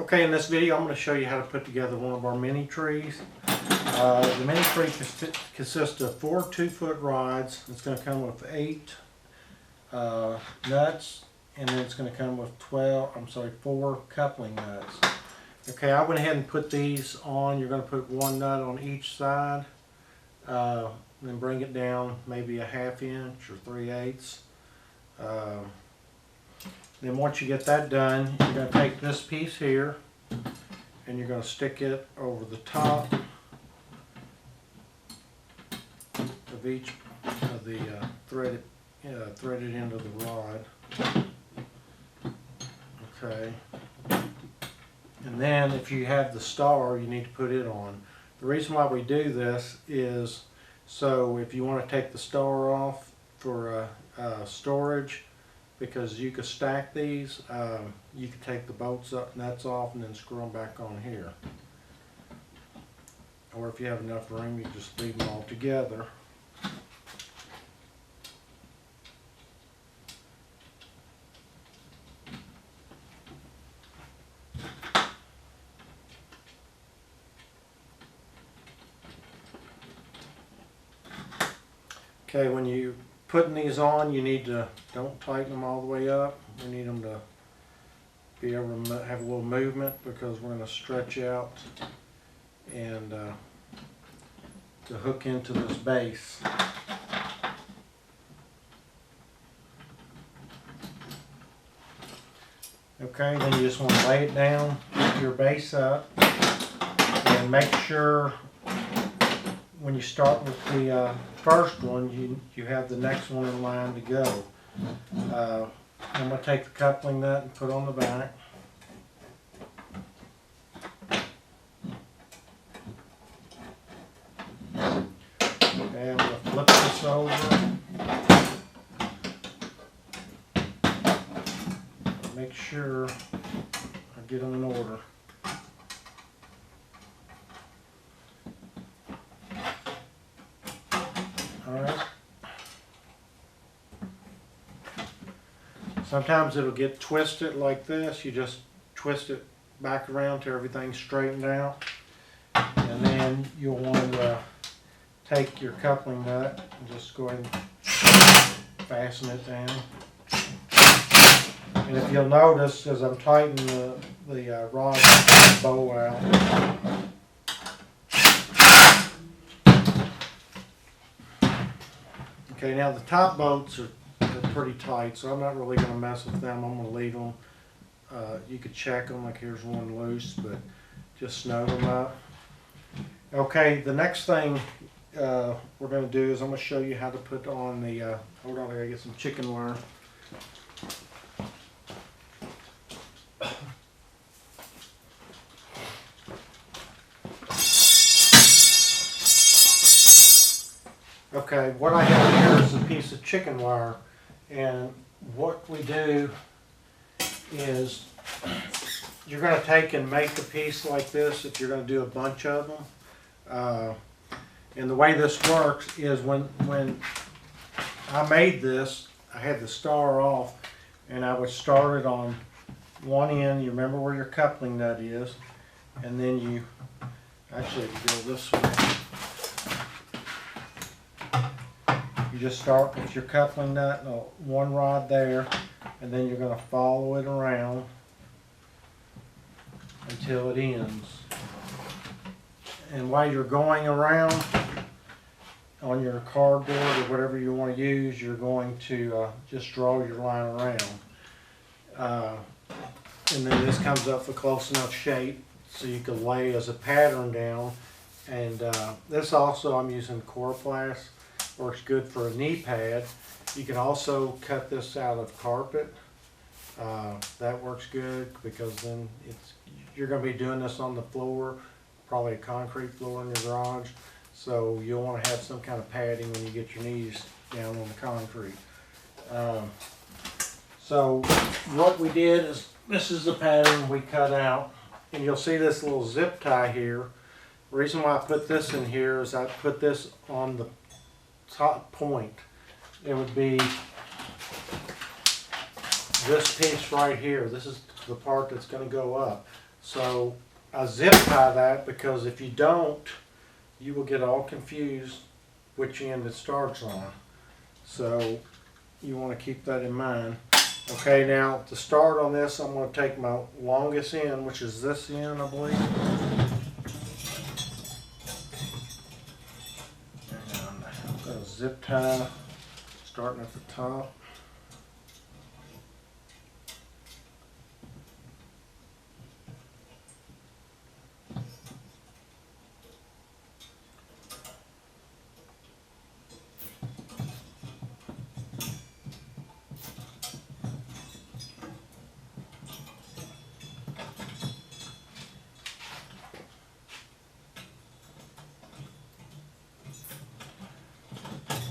Okay, in this video I'm going to show you how to put together one of our mini trees. The mini tree consists of 4 2-foot rods. It's going to come with 8 nuts, and then it's going to come with 4 coupling nuts. Okay, I went ahead and put these on. You're going to put 1 nut on each side, then bring it down maybe a 1/2 inch or 3/8. Then once you get that done, you're going to take this piece here and you're going to stick it over the top of each of the threaded end of the rod. Okay. And then if you have the star, you need to put it on. The reason why we do this is so if you want to take the star off for storage, because you could stack these, you could take the nuts off and then screw them back on here. Or if you have enough room, you just leave them all together. Okay, when you putting these on, you need to, don't tighten them all the way up. We need them to be able to have a little movement, because we're going to stretch out and to hook into this base. Okay, then you just want to lay it down, put your base up, and make sure when you start with the first one, you have the next one in line to go. I'm going to take the coupling nut and put on the back. Okay, I'm going to flip this over. Make sure I get them in order. Alright. Sometimes it'll get twisted like this. You just twist it back around till everything's straightened out. And then you'll want to take your coupling nut and just go ahead and fasten it down. And if you'll notice, as I'm tightening the rod bow out, okay, now the top bolts are pretty tight, so I'm not really going to mess with them. I'm going to leave them. You could check them, like here's one loose, but just snug them up. Okay, the next thing we're going to do is I'm going to show you how to put on the, hold on, I got to get some chicken wire. Okay, what I have here is a piece of chicken wire, and what we do is you're going to take and make a piece like this if you're going to do a bunch of them. And the way this works is when I made this, I had the star off, and I would start it on one end. You remember where your coupling nut is, and then you actually go this way. You just start with your coupling nut and one rod there, and then you're going to follow it around until it ends. And while you're going around on your cardboard or whatever you want to use, you're going to just draw your line around. And then this comes up a close enough shape so you can lay as a pattern down. And this also, I'm using Coroplast. Works good for a knee pad. You can also cut this out of carpet. That works good, because then you're going to be doing this on the floor, probably a concrete floor in your garage. So you'll want to have some kind of padding when you get your knees down on the concrete. So what we did is, this is the pattern we cut out, and you'll see this little zip tie here. The reason why I put this in here is I put this on the top point. It would be this piece right here. This is the part that's going to go up. So I zip tie that because if you don't, you will get all confused which end it starts on. So you want to keep that in mind. Okay, now to start on this, I'm going to take my longest end, which is this end, I believe. And I'm going to zip tie, starting at the top.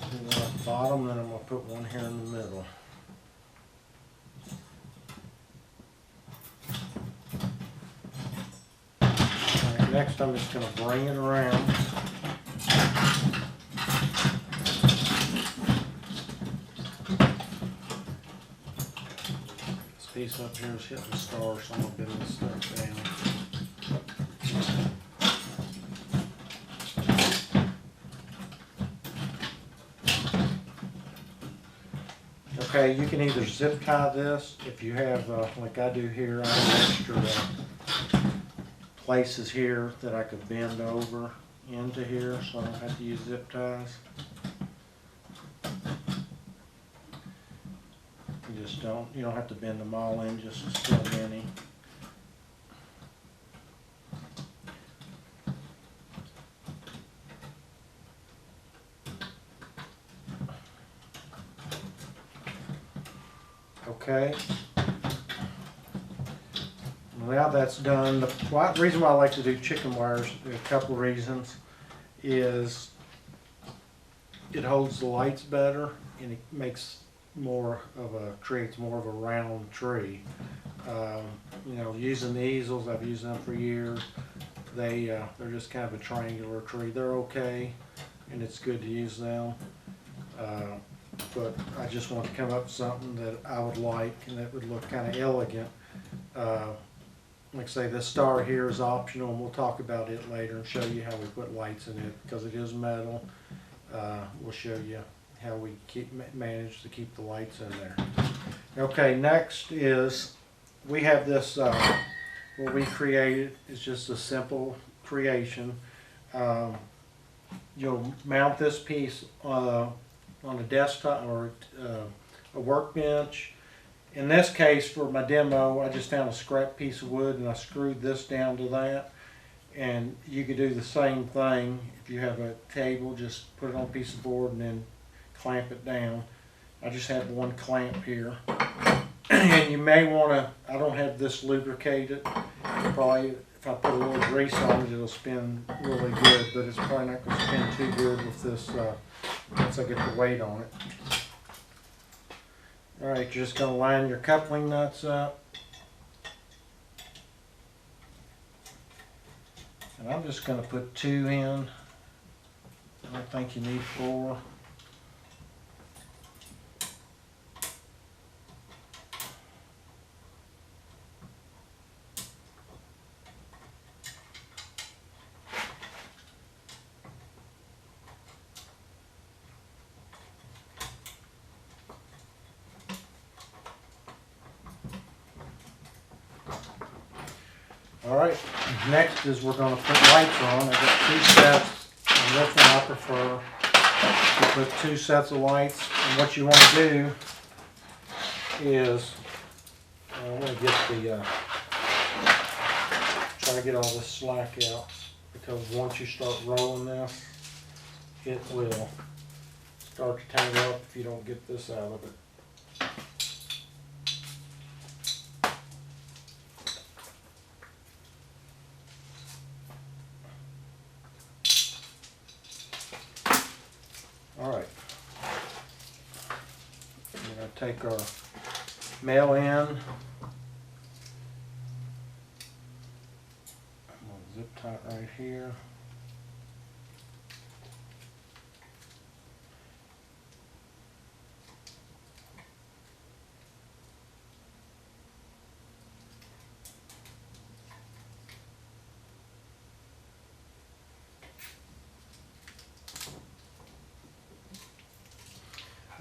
One at the bottom, then I'm going to put one here in the middle. Alright, next I'm just going to bring it around. This piece up here is hitting the star, so I'm going to bend this stuff down. Okay, you can either zip tie this if you have, like I do here, I have extra places here that I could bend over into here, so I don't have to use zip ties. You don't have to bend them all in, just still many. Okay. Now that's done. The reason why I like to do chicken wires, a couple of reasons, is it holds the lights better and it makes creates more of a round tree. You know, using the easels, I've used them for years. They're just kind of a triangular tree. They're okay, and it's good to use them. But I just want to come up with something that I would like and that would look kind of elegant. Like I say, this star here is optional, and we'll talk about it later and show you how we put lights in it because it is metal. We'll show you how we manage to keep the lights in there. Okay, next is we have this, what we created is just a simple creation. You'll mount this piece on a desktop or a workbench. In this case, for my demo, I just found a scrap piece of wood and I screwed this down to that. And you could do the same thing if you have a table, just put it on a piece of board and then clamp it down. I just have one clamp here. And you may want to, I don't have this lubricated. Probably if I put a little grease on it, it'll spin really good, but it's probably not going to spin too good with this once I get the weight on it. Alright, you're just going to line your coupling nuts up. And I'm just going to put 2 in. I don't think you need 4. Alright, next is we're going to put lights on. I've got 2 sets, and this one I prefer to put 2 sets of lights. And what you want to do is, I want to get try to get all this slack out, because once you start rolling this, it will start to tangle up if you don't get this out of it. Alright, we're going to take our male end, I'm going to zip tie it right here.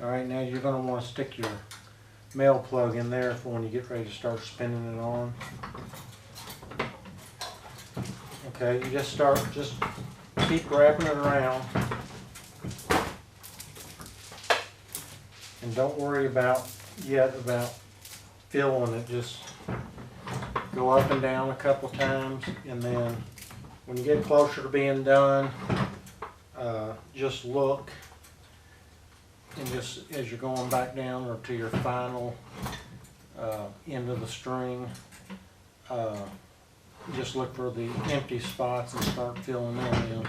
Alright, now you're going to want to stick your male plug in there for when you get ready to start spinning it on. Okay, you just keep wrapping it around. And don't worry about filling it. Just go up and down a couple times, and then when you get closer to being done, just look, and just as you're going back down or to your final end of the string, just look for the empty spots and start filling them in.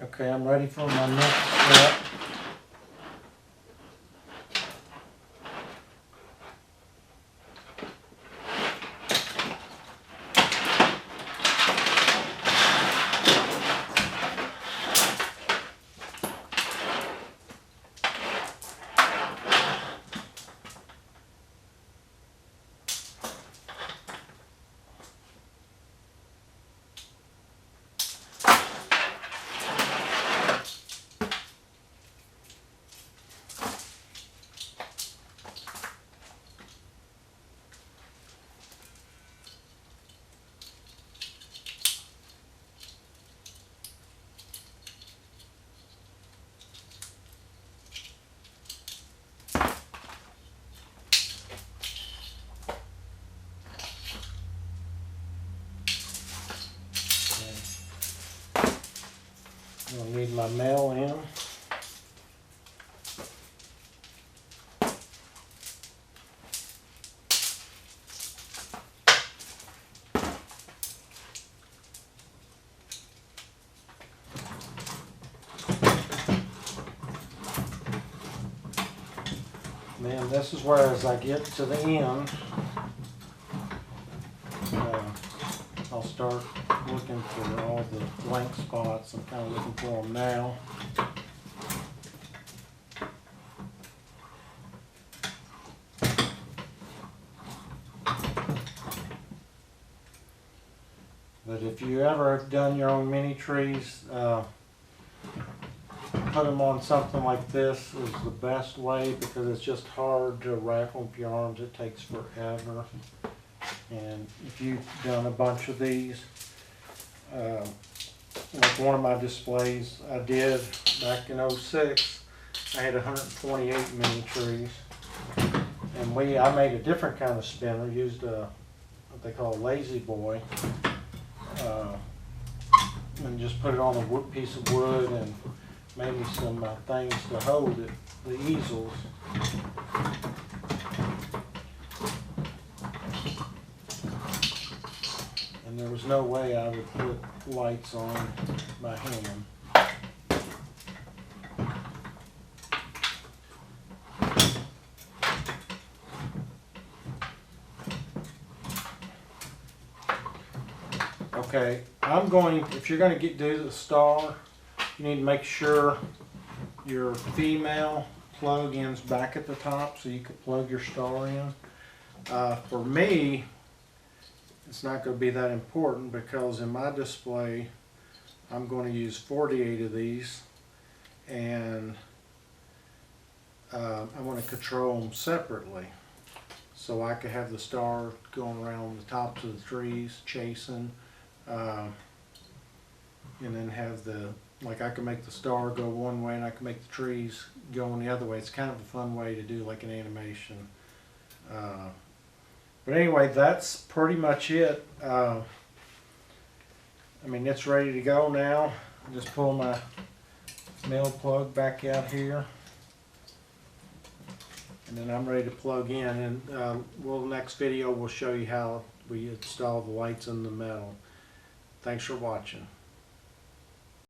Okay, I'm ready for my next step. I'll need my male in. Then this is where, as I get to the end, I'll start looking for all the blank spots. I'm kind of looking for them now. But if you ever have done your own mini trees, put them on something like this is the best way, because it's just hard to wrap them with your arms. It takes forever. And if you've done a bunch of these, like one of my displays I did back in '06, I had 128 mini trees. And I made a different kind of spinner, used what they call a lazy boy, and just put it on a piece of wood and maybe some things to hold it, the easels. And there was no way I would put lights on by hand. Okay, if you're going to do the star, you need to make sure your female plug ends back at the top so you can plug your star in. For me, it's not going to be that important, because in my display I'm going to use 48 of these, and I want to control them separately. So I could have the star going around the tops of the trees chasing, and then have the like I can make the star go one way and I can make the trees going the other way. It's kind of a fun way to do like an animation. But anyway, that's pretty much it. I mean, it's ready to go now. Just pull my male plug back out here. And then I'm ready to plug in. And next video we'll show you how we install the lights in the metal. Thanks for watching.